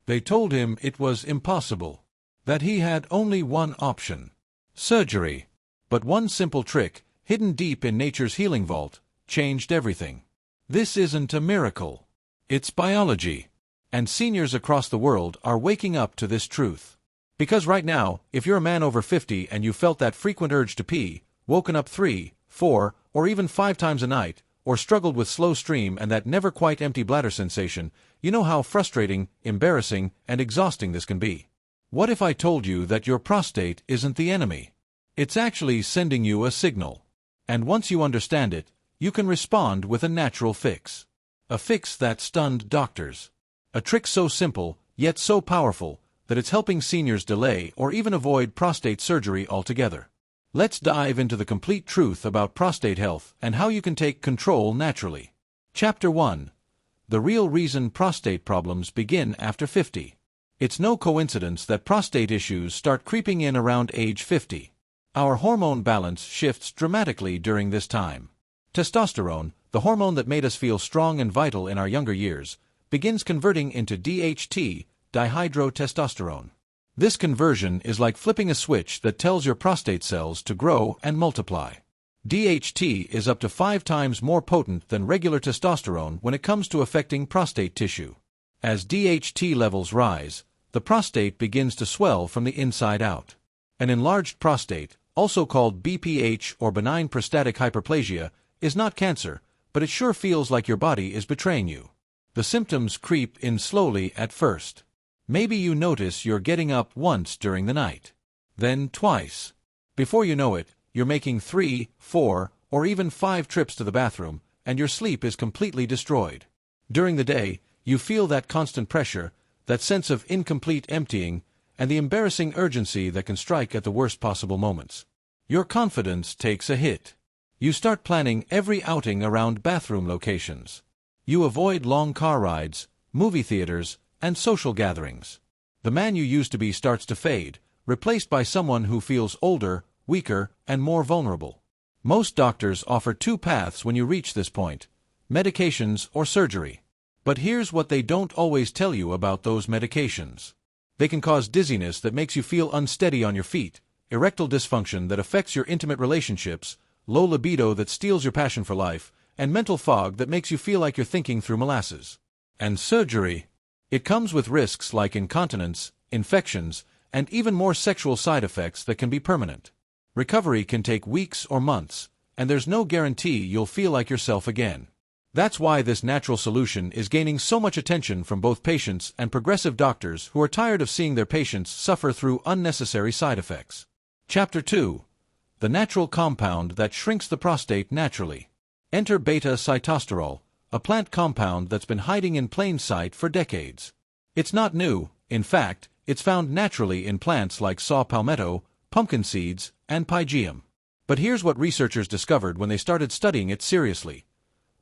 They told him it was impossible, that he had only one option: surgery. But one simple trick, hidden deep in nature's healing vault, changed everything. This isn't a miracle. It's biology. And seniors across the world are waking up to this truth. Because right now, if you're a man over 50 and you felt that frequent urge to pee, woken up 3, 4, or even 5 times a night, or struggled with slow stream and that never quite empty bladder sensation, you know how frustrating, embarrassing, and exhausting this can be. What if I told you that your prostate isn't the enemy? It's actually sending you a signal. And once you understand it, you can respond with a natural fix. A fix that stunned doctors. A trick so simple, yet so powerful, that it's helping seniors delay or even avoid prostate surgery altogether. Let's dive into the complete truth about prostate health and how you can take control naturally. Chapter 1. The real reason prostate problems begin after 50. It's no coincidence that prostate issues start creeping in around age 50. Our hormone balance shifts dramatically during this time. Testosterone, the hormone that made us feel strong and vital in our younger years, begins converting into DHT, dihydrotestosterone. This conversion is like flipping a switch that tells your prostate cells to grow and multiply. DHT is up to 5 times more potent than regular testosterone when it comes to affecting prostate tissue. As DHT levels rise, the prostate begins to swell from the inside out. An enlarged prostate, also called BPH or benign prostatic hyperplasia, is not cancer, but it sure feels like your body is betraying you. The symptoms creep in slowly at first. Maybe you notice you're getting up once during the night, then twice. Before you know it, you're making 3, 4, or even 5 trips to the bathroom, and your sleep is completely destroyed. During the day, you feel that constant pressure, that sense of incomplete emptying, and the embarrassing urgency that can strike at the worst possible moments. Your confidence takes a hit. You start planning every outing around bathroom locations. You avoid long car rides, movie theaters, and social gatherings. The man you used to be starts to fade, replaced by someone who feels older, weaker, and more vulnerable. Most doctors offer 2 paths when you reach this point: medications or surgery. But here's what they don't always tell you about those medications. They can cause dizziness that makes you feel unsteady on your feet, erectile dysfunction that affects your intimate relationships, low libido that steals your passion for life, and mental fog that makes you feel like you're thinking through molasses. And surgery. It comes with risks like incontinence, infections, and even more sexual side effects that can be permanent. Recovery can take weeks or months, and there's no guarantee you'll feel like yourself again. That's why this natural solution is gaining so much attention from both patients and progressive doctors who are tired of seeing their patients suffer through unnecessary side effects. Chapter 2. The natural compound that shrinks the prostate naturally. Enter beta-sitosterol, a plant compound that's been hiding in plain sight for decades. It's not new. In fact, it's found naturally in plants like saw palmetto, pumpkin seeds, and pygeum. But here's what researchers discovered when they started studying it seriously.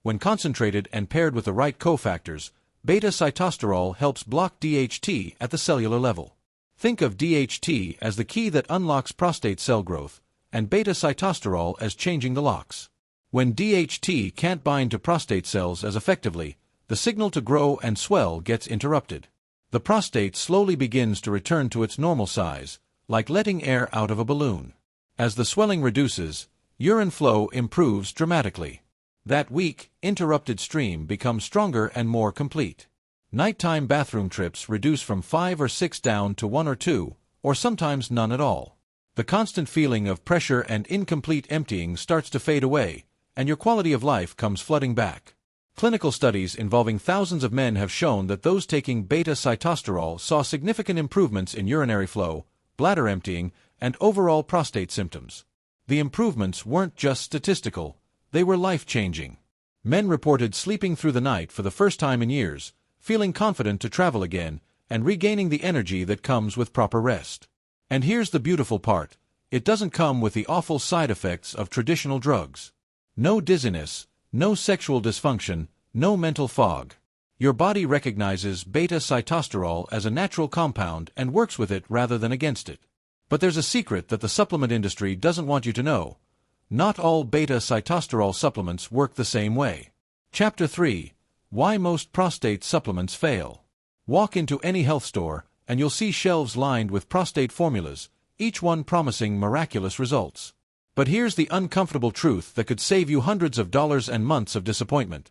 When concentrated and paired with the right cofactors, beta-sitosterol helps block DHT at the cellular level. Think of DHT as the key that unlocks prostate cell growth, and beta-sitosterol as changing the locks. When DHT can't bind to prostate cells as effectively, the signal to grow and swell gets interrupted. The prostate slowly begins to return to its normal size, like letting air out of a balloon. As the swelling reduces, urine flow improves dramatically. That weak, interrupted stream becomes stronger and more complete. Nighttime bathroom trips reduce from 5 or 6 down to 1 or 2, or sometimes none at all. The constant feeling of pressure and incomplete emptying starts to fade away, and your quality of life comes flooding back. Clinical studies involving thousands of men have shown that those taking beta-sitosterol saw significant improvements in urinary flow, bladder emptying, and overall prostate symptoms. The improvements weren't just statistical, they were life-changing. Men reported sleeping through the night for the first time in years, feeling confident to travel again, and regaining the energy that comes with proper rest. And here's the beautiful part: it doesn't come with the awful side effects of traditional drugs. No dizziness, no sexual dysfunction, no mental fog. Your body recognizes beta-sitosterol as a natural compound and works with it rather than against it. But there's a secret that the supplement industry doesn't want you to know. Not all beta-sitosterol supplements work the same way. Chapter 3. Why most prostate supplements fail. Walk into any health store, and you'll see shelves lined with prostate formulas, each one promising miraculous results. But here's the uncomfortable truth that could save you hundreds of dollars and months of disappointment.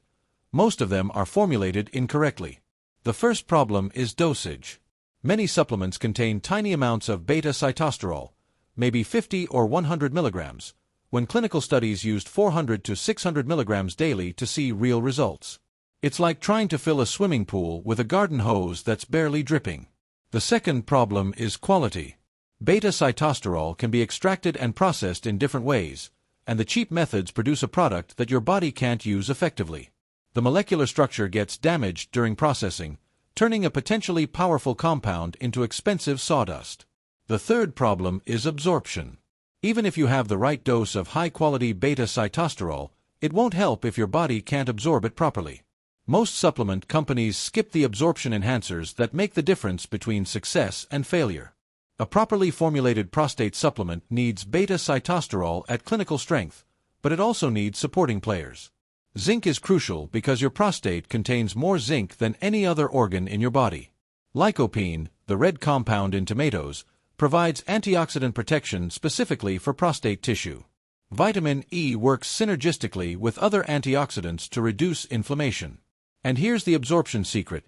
Most of them are formulated incorrectly. The first problem is dosage. Many supplements contain tiny amounts of beta-sitosterol, maybe 50 or 100 milligrams, when clinical studies used 400 to 600 milligrams daily to see real results. It's like trying to fill a swimming pool with a garden hose that's barely dripping. The second problem is quality. Beta-sitosterol can be extracted and processed in different ways, and the cheap methods produce a product that your body can't use effectively. The molecular structure gets damaged during processing, turning a potentially powerful compound into expensive sawdust. The third problem is absorption. Even if you have the right dose of high-quality beta-sitosterol, it won't help if your body can't absorb it properly. Most supplement companies skip the absorption enhancers that make the difference between success and failure. A properly formulated prostate supplement needs beta-sitosterol at clinical strength, but it also needs supporting players. Zinc is crucial because your prostate contains more zinc than any other organ in your body. Lycopene, the red compound in tomatoes, provides antioxidant protection specifically for prostate tissue. Vitamin E works synergistically with other antioxidants to reduce inflammation. And here's the absorption secret.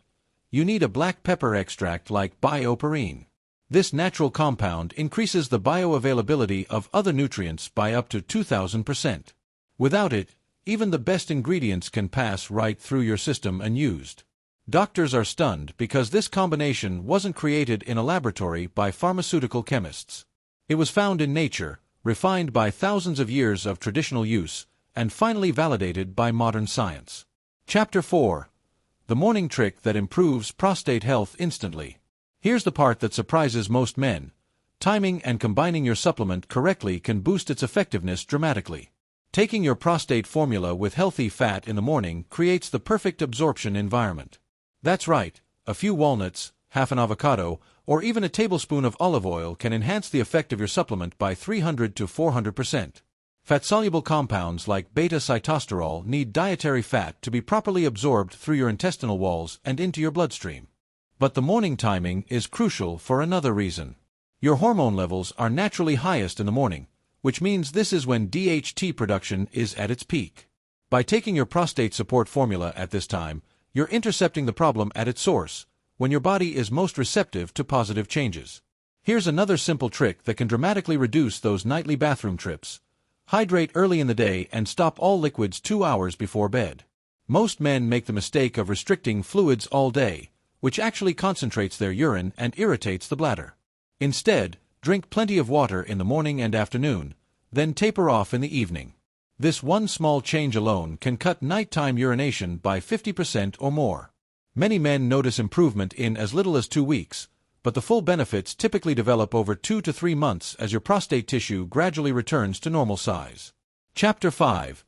You need a black pepper extract like bioperine. This natural compound increases the bioavailability of other nutrients by up to 2,000%. Without it, even the best ingredients can pass right through your system unused. Doctors are stunned because this combination wasn't created in a laboratory by pharmaceutical chemists. It was found in nature, refined by thousands of years of traditional use, and finally validated by modern science. Chapter 4. The morning trick that improves prostate health instantly. Here's the part that surprises most men. Timing and combining your supplement correctly can boost its effectiveness dramatically. Taking your prostate formula with healthy fat in the morning creates the perfect absorption environment. That's right, a few walnuts, half an avocado, or even a tablespoon of olive oil can enhance the effect of your supplement by 300 to 400%. Fat-soluble compounds like beta-sitosterol need dietary fat to be properly absorbed through your intestinal walls and into your bloodstream. But the morning timing is crucial for another reason. Your hormone levels are naturally highest in the morning, which means this is when DHT production is at its peak. By taking your prostate support formula at this time, you're intercepting the problem at its source, when your body is most receptive to positive changes. Here's another simple trick that can dramatically reduce those nightly bathroom trips. Hydrate early in the day and stop all liquids 2 hours before bed. Most men make the mistake of restricting fluids all day, which actually concentrates their urine and irritates the bladder. Instead, drink plenty of water in the morning and afternoon, then taper off in the evening. This one small change alone can cut nighttime urination by 50% or more. Many men notice improvement in as little as 2 weeks, but the full benefits typically develop over 2 to 3 months as your prostate tissue gradually returns to normal size. Chapter 5.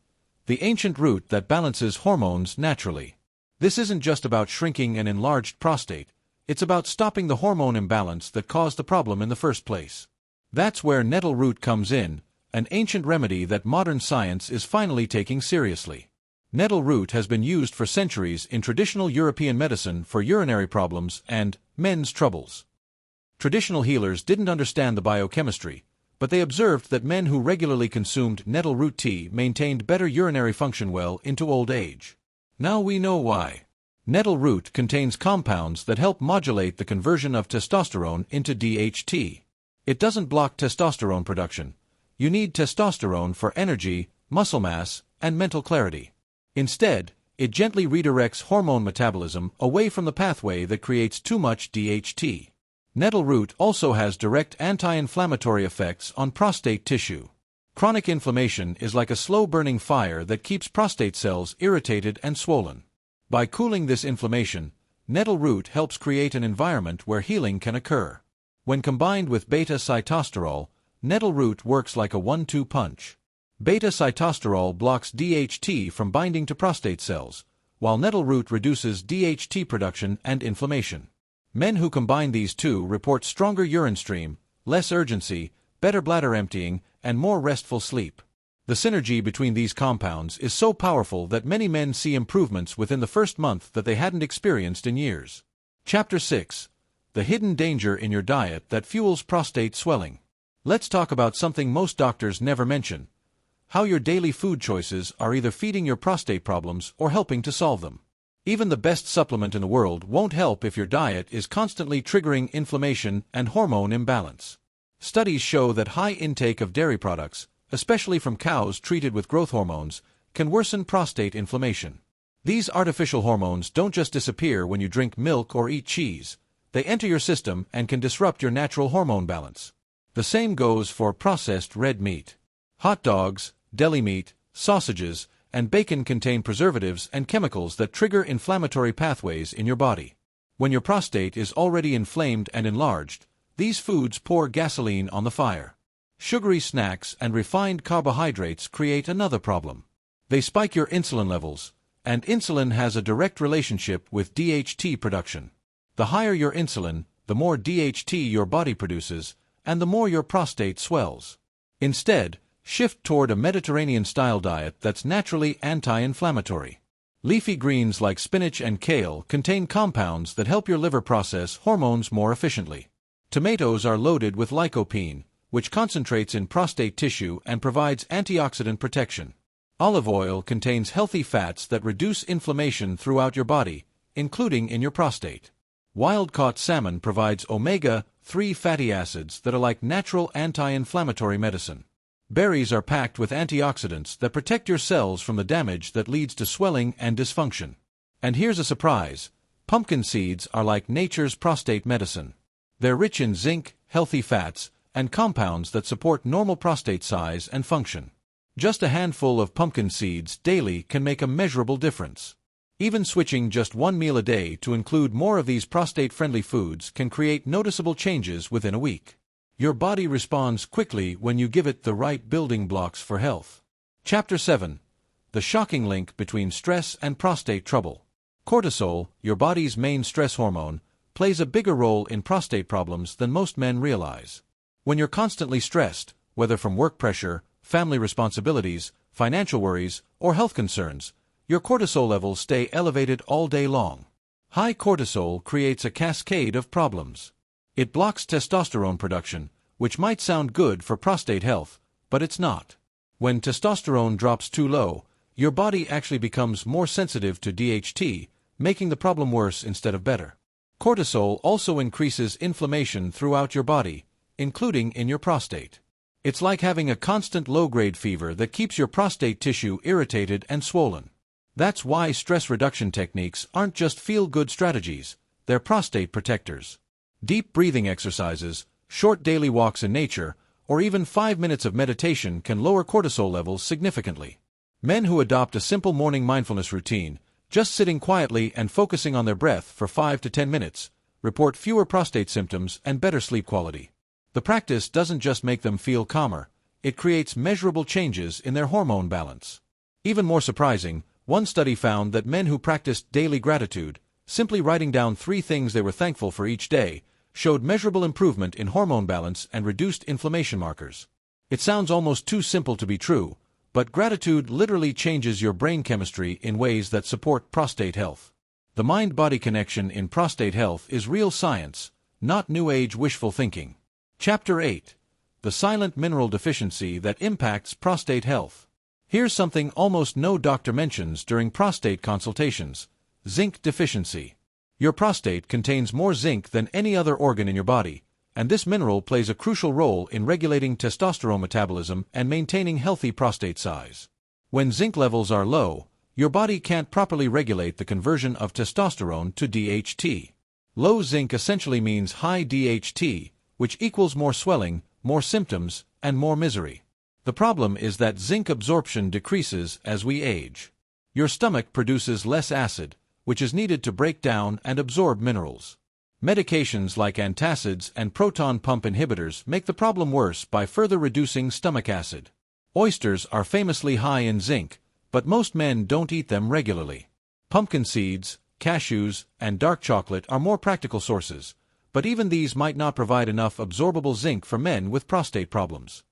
The ancient root that balances hormones naturally. This isn't just about shrinking an enlarged prostate, it's about stopping the hormone imbalance that caused the problem in the first place. That's where nettle root comes in, an ancient remedy that modern science is finally taking seriously. Nettle root has been used for centuries in traditional European medicine for urinary problems and men's troubles. Traditional healers didn't understand the biochemistry, but they observed that men who regularly consumed nettle root tea maintained better urinary function well into old age. Now we know why. Nettle root contains compounds that help modulate the conversion of testosterone into DHT. It doesn't block testosterone production. You need testosterone for energy, muscle mass, and mental clarity. Instead, it gently redirects hormone metabolism away from the pathway that creates too much DHT. Nettle root also has direct anti-inflammatory effects on prostate tissue. Chronic inflammation is like a slow-burning fire that keeps prostate cells irritated and swollen. By cooling this inflammation, nettle root helps create an environment where healing can occur. When combined with beta-sitosterol, nettle root works like a 1-2 punch. Beta-sitosterol blocks DHT from binding to prostate cells, while nettle root reduces DHT production and inflammation. Men who combine these two report stronger urine stream, less urgency, better bladder emptying, and more restful sleep. The synergy between these compounds is so powerful that many men see improvements within the first month that they hadn't experienced in years. Chapter 6. The hidden danger in your diet that fuels prostate swelling. Let's talk about something most doctors never mention: how your daily food choices are either feeding your prostate problems or helping to solve them. Even the best supplement in the world won't help if your diet is constantly triggering inflammation and hormone imbalance. Studies show that high intake of dairy products, especially from cows treated with growth hormones, can worsen prostate inflammation. These artificial hormones don't just disappear when you drink milk or eat cheese. They enter your system and can disrupt your natural hormone balance. The same goes for processed red meat. Hot dogs, deli meat, sausages, and bacon contain preservatives and chemicals that trigger inflammatory pathways in your body. When your prostate is already inflamed and enlarged, these foods pour gasoline on the fire. Sugary snacks and refined carbohydrates create another problem. They spike your insulin levels, and insulin has a direct relationship with DHT production. The higher your insulin, the more DHT your body produces, and the more your prostate swells. Instead, shift toward a Mediterranean-style diet that's naturally anti-inflammatory. Leafy greens like spinach and kale contain compounds that help your liver process hormones more efficiently. Tomatoes are loaded with lycopene, which concentrates in prostate tissue and provides antioxidant protection. Olive oil contains healthy fats that reduce inflammation throughout your body, including in your prostate. Wild-caught salmon provides omega-3 fatty acids that are like natural anti-inflammatory medicine. Berries are packed with antioxidants that protect your cells from the damage that leads to swelling and dysfunction. And here's a surprise: pumpkin seeds are like nature's prostate medicine. They're rich in zinc, healthy fats, and compounds that support normal prostate size and function. Just a handful of pumpkin seeds daily can make a measurable difference. Even switching just one meal a day to include more of these prostate-friendly foods can create noticeable changes within a week. Your body responds quickly when you give it the right building blocks for health. Chapter 7. The shocking link between stress and prostate trouble. Cortisol, your body's main stress hormone, plays a bigger role in prostate problems than most men realize. When you're constantly stressed, whether from work pressure, family responsibilities, financial worries, or health concerns, your cortisol levels stay elevated all day long. High cortisol creates a cascade of problems. It blocks testosterone production, which might sound good for prostate health, but it's not. When testosterone drops too low, your body actually becomes more sensitive to DHT, making the problem worse instead of better. Cortisol also increases inflammation throughout your body, including in your prostate. It's like having a constant low-grade fever that keeps your prostate tissue irritated and swollen. That's why stress reduction techniques aren't just feel-good strategies, they're prostate protectors. Deep breathing exercises, short daily walks in nature, or even 5 minutes of meditation can lower cortisol levels significantly. Men who adopt a simple morning mindfulness routine, just sitting quietly and focusing on their breath for 5 to 10 minutes, report fewer prostate symptoms and better sleep quality. The practice doesn't just make them feel calmer, it creates measurable changes in their hormone balance. Even more surprising, one study found that men who practiced daily gratitude, simply writing down 3 things they were thankful for each day, showed measurable improvement in hormone balance and reduced inflammation markers. It sounds almost too simple to be true, but gratitude literally changes your brain chemistry in ways that support prostate health. The mind-body connection in prostate health is real science, not New Age wishful thinking. Chapter 8. The silent mineral deficiency that impacts prostate health. Here's something almost no doctor mentions during prostate consultations: zinc deficiency. Your prostate contains more zinc than any other organ in your body, and this mineral plays a crucial role in regulating testosterone metabolism and maintaining healthy prostate size. When zinc levels are low, your body can't properly regulate the conversion of testosterone to DHT. Low zinc essentially means high DHT, which equals more swelling, more symptoms, and more misery. The problem is that zinc absorption decreases as we age. Your stomach produces less acid, which is needed to break down and absorb minerals. Medications like antacids and proton pump inhibitors make the problem worse by further reducing stomach acid. Oysters are famously high in zinc, but most men don't eat them regularly. Pumpkin seeds, cashews, and dark chocolate are more practical sources, but even these might not provide enough absorbable zinc for men with prostate problems.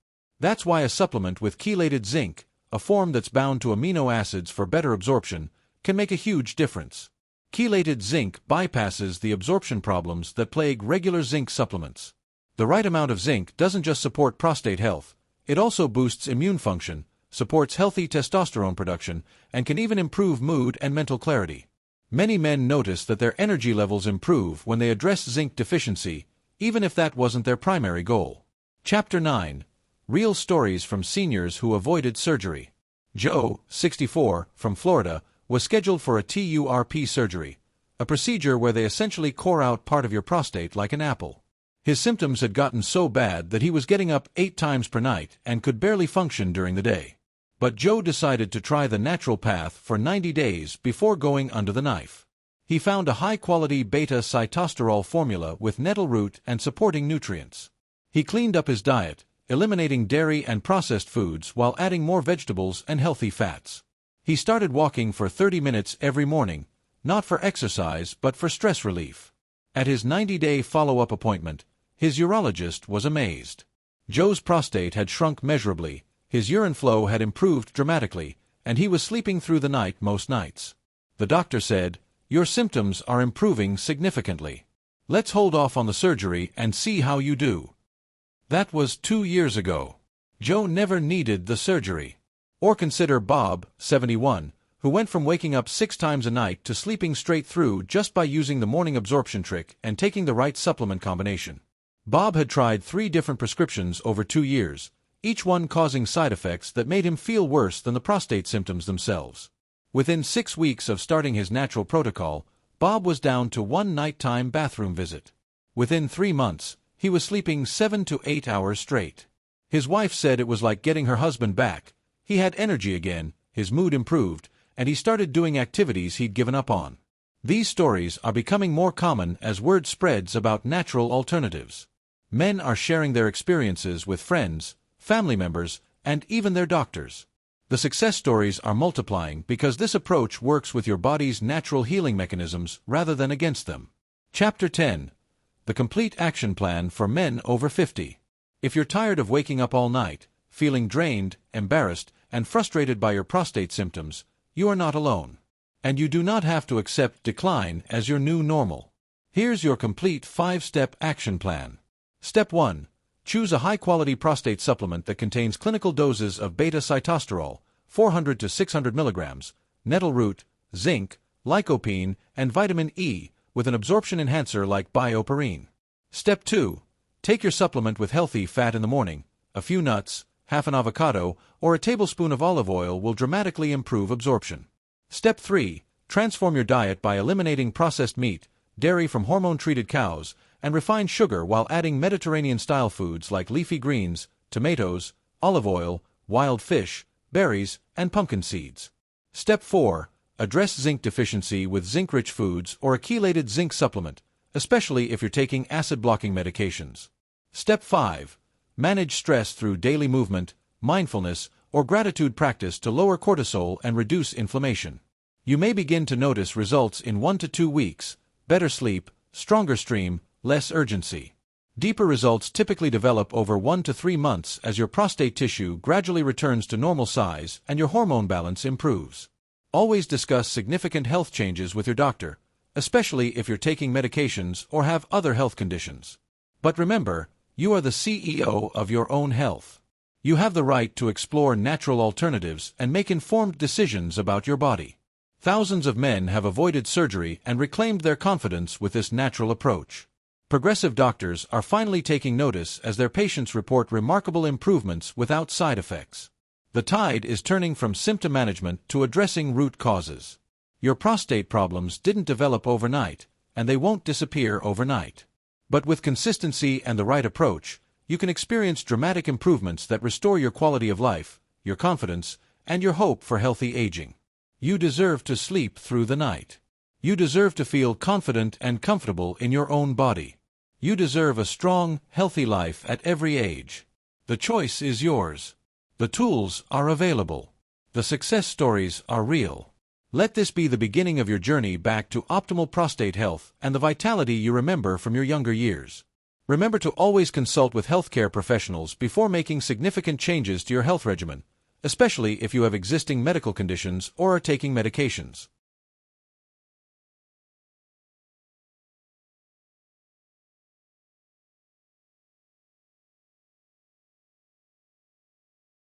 That's why a supplement with chelated zinc, a form that's bound to amino acids for better absorption, can make a huge difference. Chelated zinc bypasses the absorption problems that plague regular zinc supplements. The right amount of zinc doesn't just support prostate health, it also boosts immune function, supports healthy testosterone production, and can even improve mood and mental clarity. Many men notice that their energy levels improve when they address zinc deficiency, even if that wasn't their primary goal. Chapter 9. Real Stories from Seniors Who Avoided Surgery. Joe, 64, from Florida, was scheduled for a TURP surgery, a procedure where they essentially core out part of your prostate like an apple. His symptoms had gotten so bad that he was getting up 8 times per night and could barely function during the day. But Joe decided to try the natural path for 90 days before going under the knife. He found a high-quality beta-sitosterol formula with nettle root and supporting nutrients. He cleaned up his diet, eliminating dairy and processed foods while adding more vegetables and healthy fats. He started walking for 30 minutes every morning, not for exercise but for stress relief. At his 90-day follow-up appointment, his urologist was amazed. Joe's prostate had shrunk measurably, his urine flow had improved dramatically, and he was sleeping through the night most nights. The doctor said, "Your symptoms are improving significantly. Let's hold off on the surgery and see how you do." That was 2 years ago. Joe never needed the surgery. Or consider Bob, 71, who went from waking up 6 times a night to sleeping straight through just by using the morning absorption trick and taking the right supplement combination. Bob had tried 3 different prescriptions over 2 years, each one causing side effects that made him feel worse than the prostate symptoms themselves. Within 6 weeks of starting his natural protocol, Bob was down to 1 nighttime bathroom visit. Within 3 months, he was sleeping 7 to 8 hours straight. His wife said it was like getting her husband back. He had energy again, his mood improved, and he started doing activities he'd given up on. These stories are becoming more common as word spreads about natural alternatives. Men are sharing their experiences with friends, family members, and even their doctors. The success stories are multiplying because this approach works with your body's natural healing mechanisms rather than against them. Chapter 10. The Complete Action Plan for Men Over 50. If you're tired of waking up all night, feeling drained, embarrassed, and frustrated by your prostate symptoms, you are not alone. And you do not have to accept decline as your new normal. Here's your complete 5-step action plan. Step 1. Choose a high-quality prostate supplement that contains clinical doses of beta-sitosterol, 400 to 600 milligrams, nettle root, zinc, lycopene, and vitamin E, with an absorption enhancer like bioperine. Step 2. Take your supplement with healthy fat in the morning. A few nuts, half an avocado, or a tablespoon of olive oil will dramatically improve absorption. Step 3. Transform your diet by eliminating processed meat, dairy from hormone-treated cows, and refined sugar while adding Mediterranean-style foods like leafy greens, tomatoes, olive oil, wild fish, berries, and pumpkin seeds. Step 4. Address zinc deficiency with zinc-rich foods or a chelated zinc supplement, especially if you're taking acid-blocking medications. Step 5. Manage stress through daily movement, mindfulness, or gratitude practice to lower cortisol and reduce inflammation. You may begin to notice results in 1 to 2 weeks, better sleep, stronger stream, less urgency. Deeper results typically develop over 1 to 3 months as your prostate tissue gradually returns to normal size and your hormone balance improves. Always discuss significant health changes with your doctor, especially if you're taking medications or have other health conditions. But remember, you are the CEO of your own health. You have the right to explore natural alternatives and make informed decisions about your body. Thousands of men have avoided surgery and reclaimed their confidence with this natural approach. Progressive doctors are finally taking notice as their patients report remarkable improvements without side effects. The tide is turning from symptom management to addressing root causes. Your prostate problems didn't develop overnight, and they won't disappear overnight. But with consistency and the right approach, you can experience dramatic improvements that restore your quality of life, your confidence, and your hope for healthy aging. You deserve to sleep through the night. You deserve to feel confident and comfortable in your own body. You deserve a strong, healthy life at every age. The choice is yours. The tools are available. The success stories are real. Let this be the beginning of your journey back to optimal prostate health and the vitality you remember from your younger years. Remember to always consult with healthcare professionals before making significant changes to your health regimen, especially if you have existing medical conditions or are taking medications.